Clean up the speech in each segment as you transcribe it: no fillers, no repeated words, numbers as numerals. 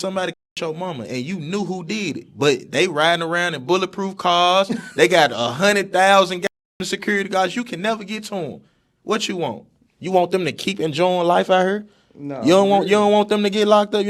somebody your mama and you knew who did it, but they riding around in bulletproof cars. They got 100,000 security guards. You can never get to them. What you want? You want them to keep enjoying life out here? No, You don't want them to get locked up.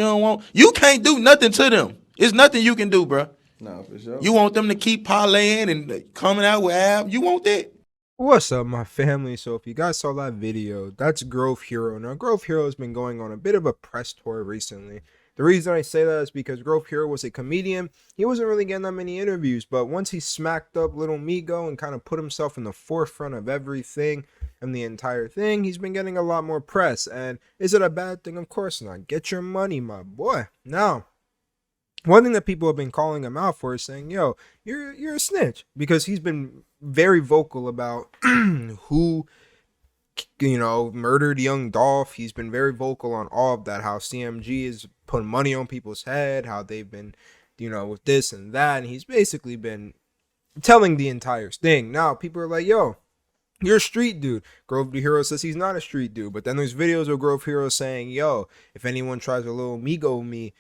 You can't do nothing to them. It's nothing you can do, bro. no, for sure. You want them to keep parlaying and coming out with ab. You want that? What's up, my family? So if you guys saw that video, that's Grove Hero. Now, Grove Hero has been going on a bit of a press tour recently. The reason I say that is because Grove Hero was a comedian. He wasn't really getting that many interviews, but once he smacked up Little Migo and kind of put himself in the forefront of everything and the entire thing, he's been getting a lot more press. And is it a bad thing? Of course not. Get your money, my boy. Now, one thing that people have been calling him out for is saying, yo, you're a snitch, because he's been very vocal about who, murdered young Dolph. He's been very vocal on all of that, how CMG is putting money on people's head, how they've been, with this and that, and he's basically been telling the entire thing. Now, people are like, yo, you're a street dude. Grove Hero says he's not a street dude, but then there's videos of Grove Hero saying, yo, if anyone tries to Little Migo me,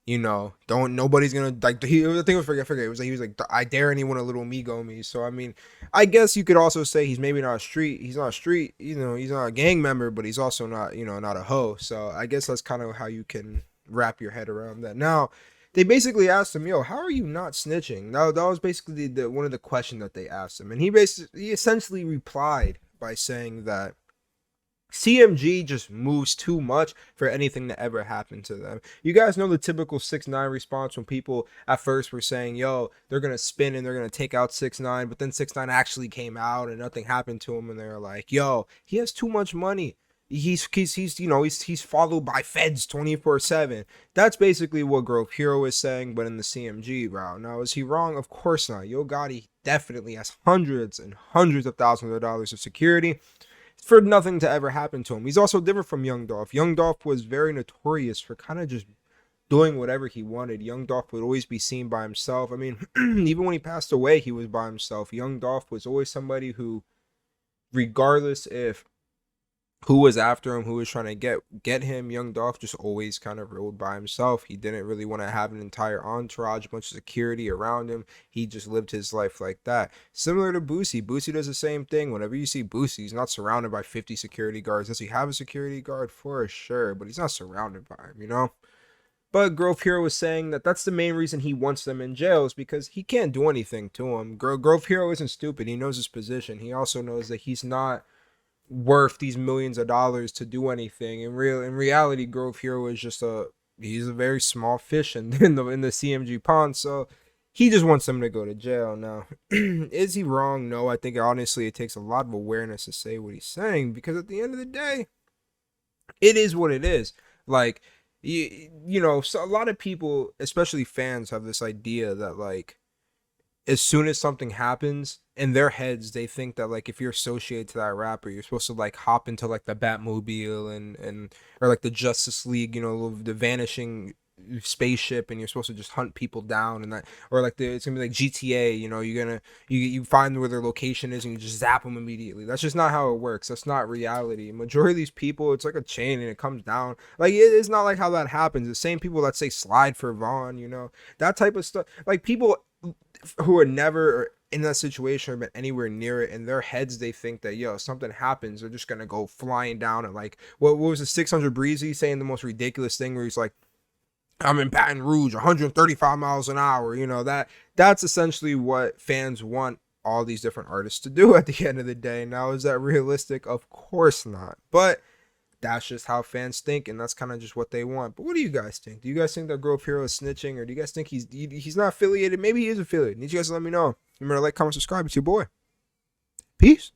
nobody's gonna, like, I think it was, forget, he was like, I dare anyone to Little Migo me. So, I mean, I guess you could also say he's maybe not a street, he's not a gang member, but he's also not, not a hoe. So, I guess that's kind of how you can wrap your head around that. Now, they basically asked him, yo, how are you not snitching? Now, that was basically one of the questions that they asked him. And he essentially replied by saying that CMG just moves too much for anything to ever happen to them. You guys know the typical 6ix9ine response when people at first were saying, yo, they're going to spin and they're going to take out 6ix9ine, but then 6ix9ine actually came out and nothing happened to him, and they're like, yo, he has too much money. He's followed by feds 24/7. That's basically what Grove Hero is saying, but in the CMG route. Now, is he wrong? Of course not. Yo Gotti definitely has hundreds and hundreds of thousands of dollars of security for nothing to ever happen to him. He's also different from Young Dolph. Young Dolph was very notorious for kind of just doing whatever he wanted. Young Dolph would always be seen by himself. I mean, even when he passed away, he was by himself. Young Dolph was always somebody who, regardless if who was after him, who was trying to get him, Young Dolph just always kind of rode by himself. He didn't really want to have an entire entourage, a bunch of security around him. He just lived his life like that. Similar to Boosie. Boosie does the same thing. Whenever you see Boosie, he's not surrounded by 50 security guards. Does he have a security guard? For sure, but he's not surrounded by him, But Grove Hero was saying that that's the main reason he wants them in jail, is because he can't do anything to him. Grove Hero isn't stupid. He knows his position. He also knows that he's not worth these millions of dollars to do anything. In reality, Grove Hero is just he's a very small fish in the CMG pond, so he just wants them to go to jail. Now, is he wrong? No, I think honestly it takes a lot of awareness to say what he's saying, because at the end of the day, it is what it is. Like, so a lot of people, especially fans, have this idea that, like, as soon as something happens, in their heads, they think that, like, if you're associated to that rapper, you're supposed to, like, hop into, like, the Batmobile and or, like, the Justice League, the vanishing spaceship, and you're supposed to just hunt people down, and that, or, like, it's gonna be like GTA, you find where their location is and you just zap them immediately. That's just not how it works. That's not reality. Majority of these people, it's like a chain and it comes down. Like, it's not like how that happens. The same people that say slide for Vaughn, that type of stuff. Like, people who are never in that situation or been anywhere near it, in their heads they think that, yo, something happens, they're just gonna go flying down. And, like, what was the 600 Breezy saying the most ridiculous thing where he's like, I'm in Baton Rouge 135 miles an hour. That's essentially what fans want all these different artists to do at the end of the day. Now, is that realistic? Of course not, but that's just how fans think, and that's kind of just what they want. But what do you guys think? Do you guys think that Grove Hero is snitching, or do you guys think he's not affiliated? Maybe he is affiliated. Need you guys to let me know. Remember to like, comment, subscribe. It's your boy. Peace.